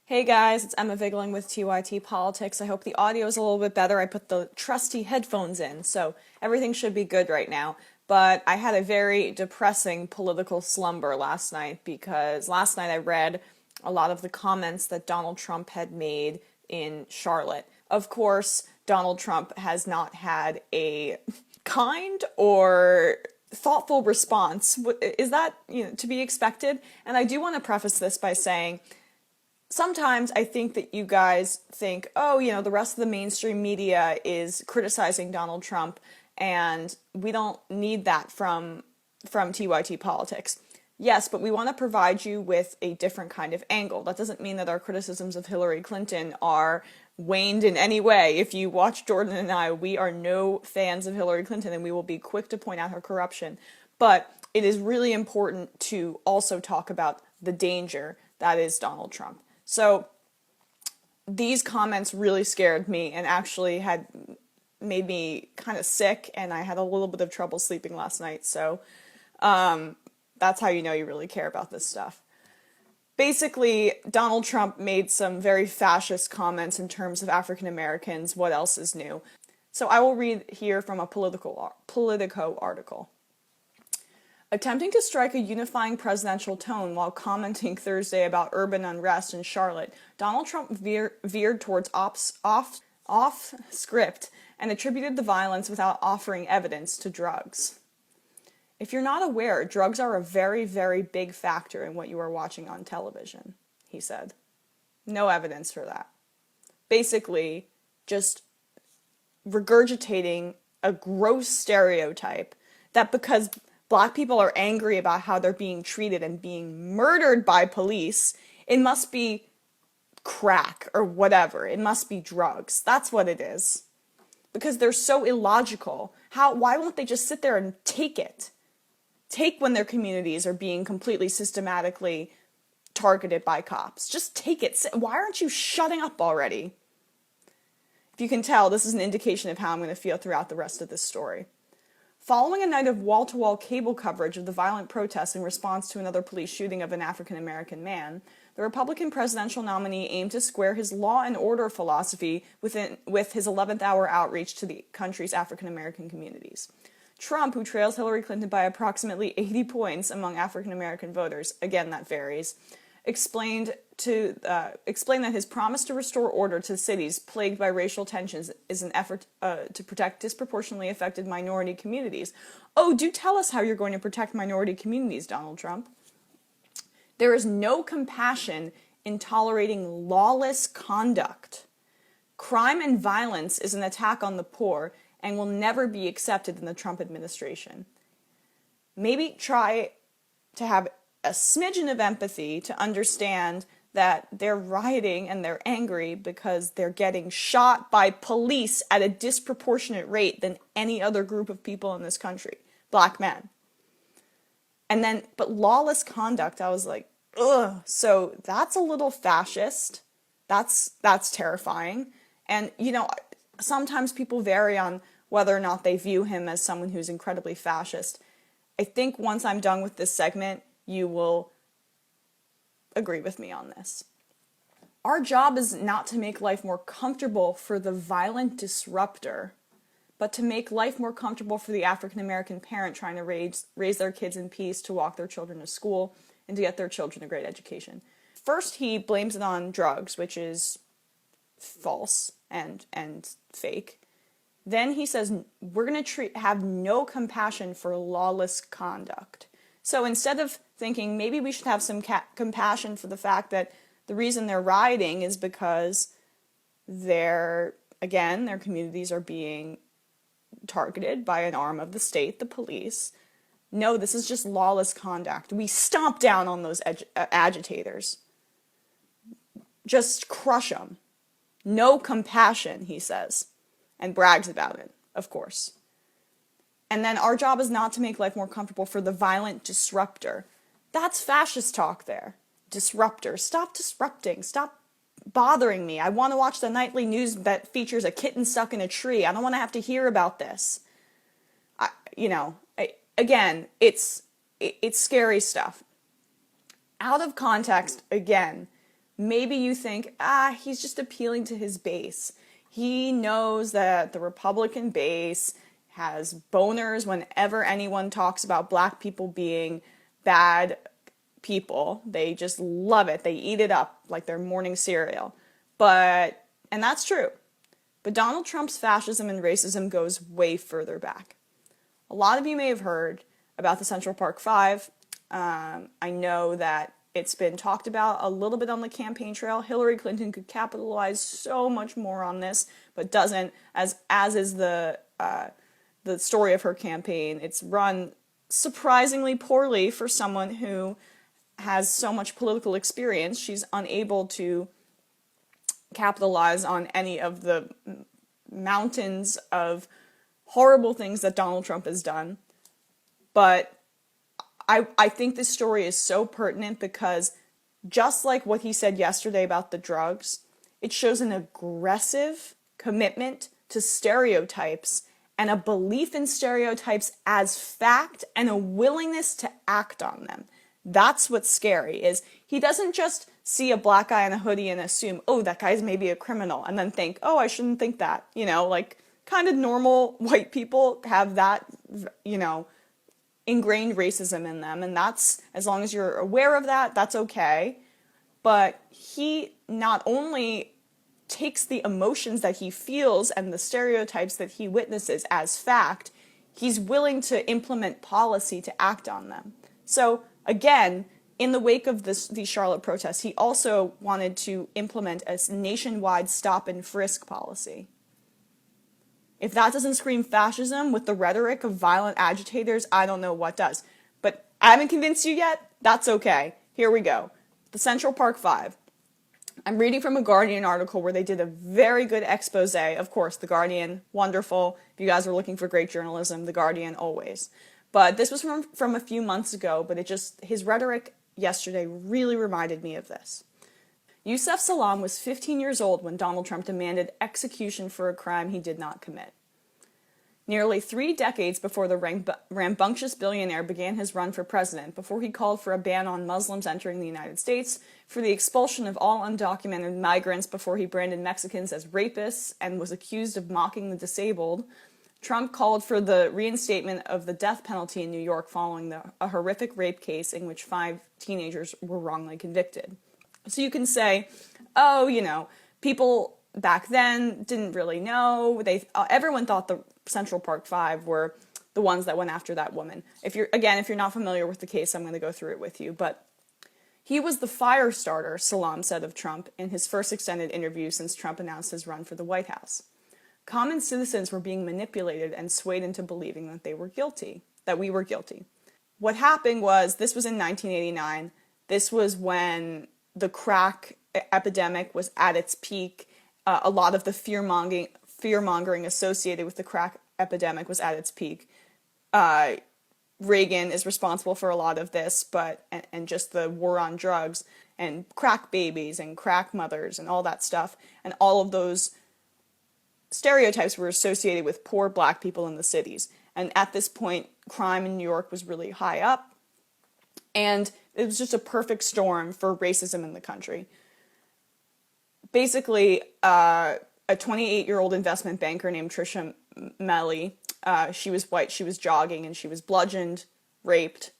Hey guys, it's Emma Vigling with TYT Politics. I hope the audio is a little bit better. I put the trusty headphones in, so everything should be good right now. But I had a very depressing political slumber last night because last night I read a lot of the comments that Donald Trump had made in Charlotte. Of course, Donald Trump has not had a kind or thoughtful response. Is that, to be expected? And I do want to preface this by saying sometimes I think that you guys think, oh, the rest of the mainstream media is criticizing Donald Trump, and we don't need that from TYT politics. Yes, but we want to provide you with a different kind of angle. That doesn't mean that our criticisms of Hillary Clinton are waned in any way. If you watch Jordan and I, we are no fans of Hillary Clinton, and we will be quick to point out her corruption. But it is really important to also talk about the danger that is Donald Trump. So these comments really scared me and actually had made me kind of sick, and I had a little bit of trouble sleeping last night. So that's how you know you really care about this stuff. Basically, Donald Trump made some very fascist comments in terms of African Americans. What else is new? So I will read here from a Politico article. Attempting to strike a unifying presidential tone while commenting Thursday about urban unrest in Charlotte, Donald Trump veered towards off script and attributed the violence without offering evidence to drugs. If you're not aware, drugs are a very, very big factor in what you are watching on television, he said. No evidence for that. Basically, just regurgitating a gross stereotype that because Black people are angry about how they're being treated and being murdered by police, it must be crack or whatever. It must be drugs. That's what it is. Because they're so illogical. Why won't they just sit there and take it? Take when their communities are being completely systematically targeted by cops. Just take it. Why aren't you shutting up already? If you can tell, this is an indication of how I'm going to feel throughout the rest of this story. Following a night of wall-to-wall cable coverage of the violent protests in response to another police shooting of an African-American man, the Republican presidential nominee aimed to square his law and order philosophy with his 11th hour outreach to the country's African-American communities. Trump, who trails Hillary Clinton by approximately 80 points among African-American voters, again that varies, explained that his promise to restore order to cities plagued by racial tensions is an effort to protect disproportionately affected minority communities. Oh, do tell us how you're going to protect minority communities, Donald Trump. There is no compassion in tolerating lawless conduct. Crime and violence is an attack on the poor and will never be accepted in the Trump administration. Maybe try to have a smidgen of empathy to understand that they're rioting and they're angry because they're getting shot by police at a disproportionate rate than any other group of people in this country, Black men. But lawless conduct, I was like, ugh. So that's a little fascist. That's terrifying. And, sometimes people vary on whether or not they view him as someone who's incredibly fascist. I think once I'm done with this segment, you will agree with me on this. Our job is not to make life more comfortable for the violent disruptor, but to make life more comfortable for the African-American parent trying to raise their kids in peace, to walk their children to school, and to get their children a great education. First, he blames it on drugs, which is false and fake. Then he says, we're going to have no compassion for lawless conduct. So instead of thinking maybe we should have some compassion for the fact that the reason they're rioting is because their communities are being targeted by an arm of the state, the police. No, this is just lawless conduct. We stomp down on those agitators. Just crush them. No compassion, he says, and brags about it, of course. And then our job is not to make life more comfortable for the violent disruptor. That's fascist talk there. Disruptor. Stop disrupting. Stop bothering me. I want to watch the nightly news that features a kitten stuck in a tree. I don't want to have to hear about this. Again, it's scary stuff. Out of context, again, maybe you think, he's just appealing to his base. He knows that the Republican base has boners whenever anyone talks about black people being bad people. They just love it. They eat it up like their morning cereal. And that's true. But Donald Trump's fascism and racism goes way further back. A lot of you may have heard about the Central Park Five. I know that it's been talked about a little bit on the campaign trail. Hillary Clinton could capitalize so much more on this, but doesn't, as is the story of her campaign. It's run surprisingly poorly for someone who has so much political experience. She's unable to capitalize on any of the mountains of horrible things that Donald Trump has done. But I think this story is so pertinent because just like what he said yesterday about the drugs, it shows an aggressive commitment to stereotypes and a belief in stereotypes as fact and a willingness to act on them. That's what's scary, is he doesn't just see a black guy in a hoodie and assume, oh, that guy's maybe a criminal, and then think, oh, I shouldn't think that. Like kind of normal white people have that, ingrained racism in them, and that's, as long as you're aware of that, that's okay. But he not only takes the emotions that he feels and the stereotypes that he witnesses as fact, he's willing to implement policy to act on them. So again, in the wake of these Charlotte protests, he also wanted to implement a nationwide stop and frisk policy. If that doesn't scream fascism with the rhetoric of violent agitators, I don't know what does. But I haven't convinced you yet. That's okay. Here we go. The Central Park Five. I'm reading from a Guardian article where they did a very good expose. Of course, The Guardian, wonderful. If you guys are looking for great journalism, The Guardian always. But this was from a few months ago, but his rhetoric yesterday really reminded me of this. Yusef Salaam was 15 years old when Donald Trump demanded execution for a crime he did not commit. Nearly 3 decades before the rambunctious billionaire began his run for president, before he called for a ban on Muslims entering the United States, for the expulsion of all undocumented migrants, before he branded Mexicans as rapists and was accused of mocking the disabled, Trump called for the reinstatement of the death penalty in New York following a horrific rape case in which 5 teenagers were wrongly convicted. So you can say, people back then didn't really know. Everyone thought the Central Park Five were the ones that went after that woman. If you're not familiar with the case, I'm going to go through it with you. But he was the fire starter, Salaam said of Trump in his first extended interview since Trump announced his run for the White House. Common citizens were being manipulated and swayed into believing that we were guilty. What happened was, this was in 1989. This was when the crack epidemic was at its peak. A lot of the fear-mongering associated with the crack epidemic was at its peak. Reagan is responsible for a lot of this, and just the war on drugs and crack babies and crack mothers and all that stuff. And all of those stereotypes were associated with poor black people in the cities. And at this point, crime in New York was really high up. And it was just a perfect storm for racism in the country. Basically, a 28-year-old investment banker named Trisha Melly, she was white, she was jogging, and she was bludgeoned, raped,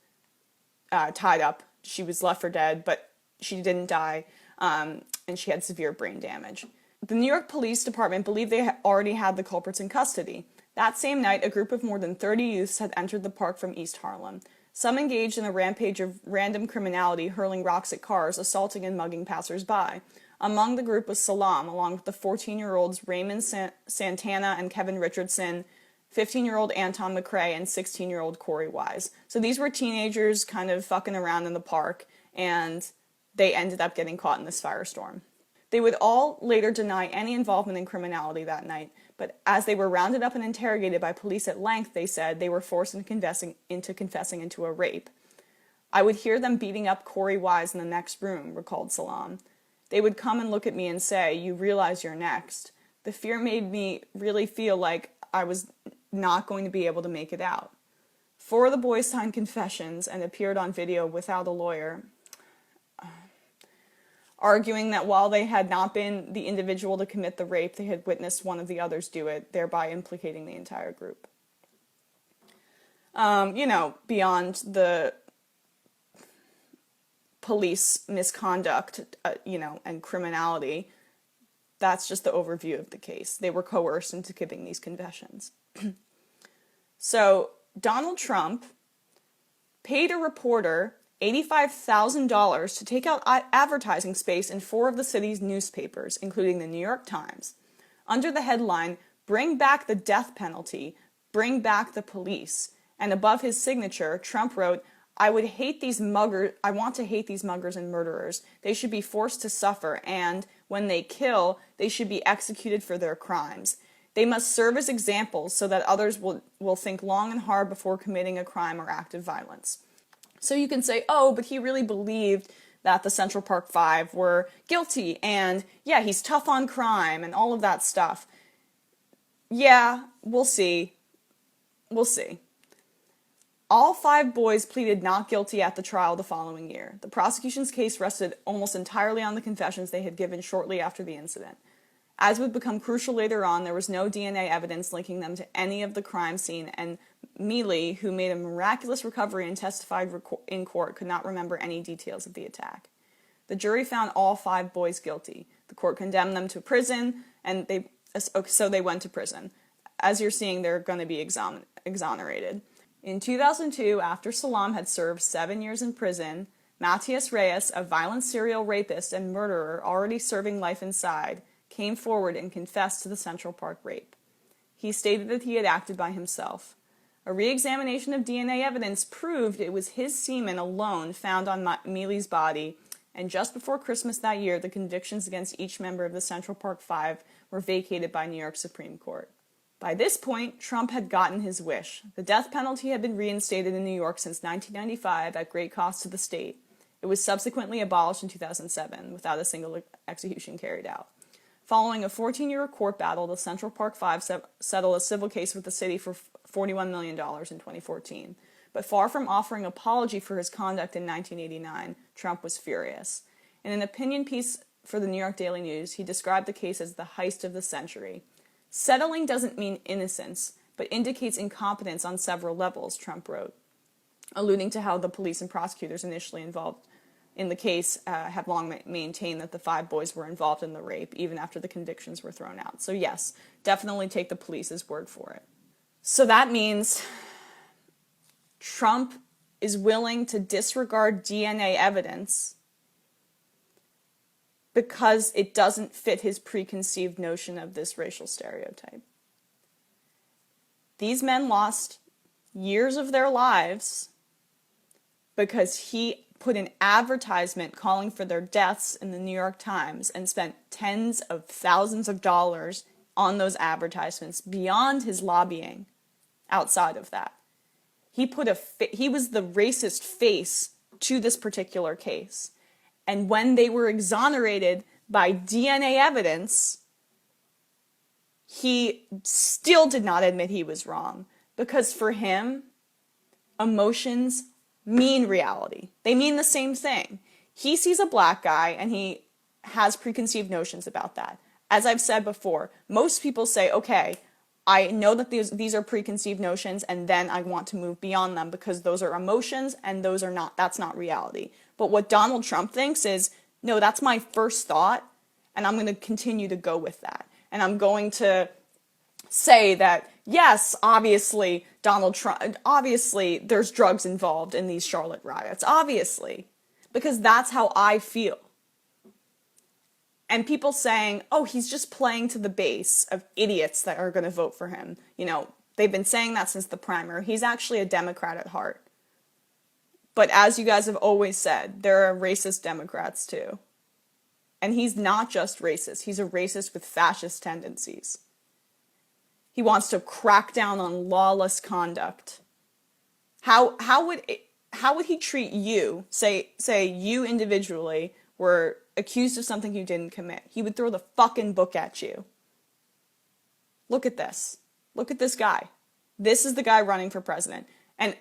tied up. She was left for dead, but she didn't die, and she had severe brain damage. The New York Police Department believed they already had the culprits in custody. That same night, a group of more than 30 youths had entered the park from East Harlem. Some engaged in a rampage of random criminality, hurling rocks at cars, assaulting and mugging passers-by. Among the group was Salaam, along with the 14-year-olds Raymond Santana and Kevin Richardson, 15-year-old Anton McRae, and 16-year-old Corey Wise. So these were teenagers kind of fucking around in the park, and they ended up getting caught in this firestorm. They would all later deny any involvement in criminality that night, but as they were rounded up and interrogated by police at length, they said they were forced into confessing into a rape. I would hear them beating up Corey Wise in the next room, recalled Salaam. They would come and look at me and say, "You realize you're next." The fear made me really feel like I was not going to be able to make it out. 4 of the boys signed confessions and appeared on video without a lawyer. arguing that while they had not been the individual to commit the rape, they had witnessed one of the others do it, thereby implicating the entire group. Beyond the police misconduct, and criminality, that's just the overview of the case. They were coerced into giving these confessions. So Donald Trump paid a reporter $85,000 to take out advertising space in 4 of the city's newspapers, including the New York Times, under the headline, "Bring back the death penalty, bring back the police." And above his signature, Trump wrote, I want to hate these muggers and murderers. They should be forced to suffer, and when they kill, they should be executed for their crimes. They must serve as examples so that others will think long and hard before committing a crime or act of violence. So you can say, oh, but he really believed that the Central Park Five were guilty, and yeah, he's tough on crime and all of that stuff. Yeah, we'll see. We'll see. All 5 boys pleaded not guilty at the trial the following year. The prosecution's case rested almost entirely on the confessions they had given shortly after the incident. As would become crucial later on, there was no DNA evidence linking them to any of the crime scene, and Mealy, who made a miraculous recovery and testified in court, could not remember any details of the attack. The jury found all 5 boys guilty. The court condemned them to prison, and so they went to prison. As you're seeing, they're going to be exonerated. In 2002, after Salam had served 7 years in prison, Matias Reyes, a violent serial rapist and murderer already serving life inside, came forward and confessed to the Central Park rape. He stated that he had acted by himself. A re-examination of DNA evidence proved it was his semen alone found on Mealy's body, and just before Christmas that year, the convictions against each member of the Central Park Five were vacated by New York Supreme Court. By this point, Trump had gotten his wish. The death penalty had been reinstated in New York since 1995 at great cost to the state. It was subsequently abolished in 2007 without a single execution carried out. Following a 14-year court battle, the Central Park Five settled a civil case with the city for $41 million in 2014. But far from offering apology for his conduct in 1989, Trump was furious. In an opinion piece for the New York Daily News, he described the case as the heist of the century. Settling doesn't mean innocence, but indicates incompetence on several levels, Trump wrote, alluding to how the police and prosecutors initially involved in the case have long maintained that the 5 boys were involved in the rape, even after the convictions were thrown out. So yes, definitely take the police's word for it. So that means Trump is willing to disregard DNA evidence because it doesn't fit his preconceived notion of this racial stereotype. These men lost years of their lives because he put an advertisement calling for their deaths in the New York Times and spent tens of thousands of dollars on those advertisements beyond his lobbying outside of that. He was the racist face to this particular case. And when they were exonerated by DNA evidence, he still did not admit he was wrong. Because for him, emotions mean reality. They mean the same thing. He sees a black guy and he has preconceived notions about that. As I've said before, most people say, okay, I know that these are preconceived notions, and then I want to move beyond them because those are emotions and that's not reality. But what Donald Trump thinks is, no, that's my first thought, and I'm going to continue to go with that. And I'm going to say that, yes, obviously, obviously there's drugs involved in these Charlotte riots, obviously, because that's how I feel. And people saying, oh, he's just playing to the base of idiots that are going to vote for him. They've been saying that since the primary. He's actually a Democrat at heart. But as you guys have always said, there are racist Democrats too. And he's not just racist. He's a racist with fascist tendencies. He wants to crack down on lawless conduct. How would he treat you? Say you individually were accused of something you didn't commit. He would throw the fucking book at you. Look at this. Look at this guy. This is the guy running for president. And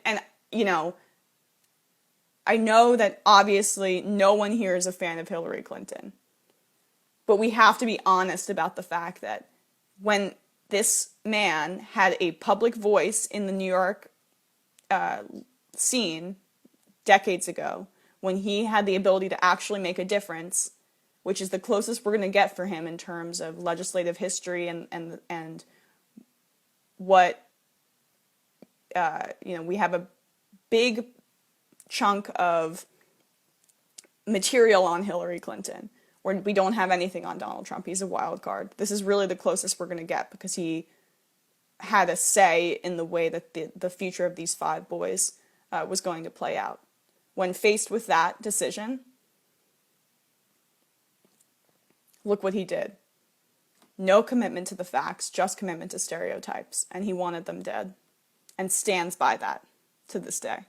I know that obviously no one here is a fan of Hillary Clinton, but we have to be honest about the fact that when this man had a public voice in the New York scene decades ago, when he had the ability to actually make a difference, which is the closest we're going to get for him in terms of legislative history and what we have a big chunk of material on Hillary Clinton, where we don't have anything on Donald Trump. He's a wild card. This is really the closest we're going to get because he had a say in the way that the future of these five boys was going to play out. When faced with that decision, look what he did. No commitment to the facts, just commitment to stereotypes. And he wanted them dead and stands by that to this day.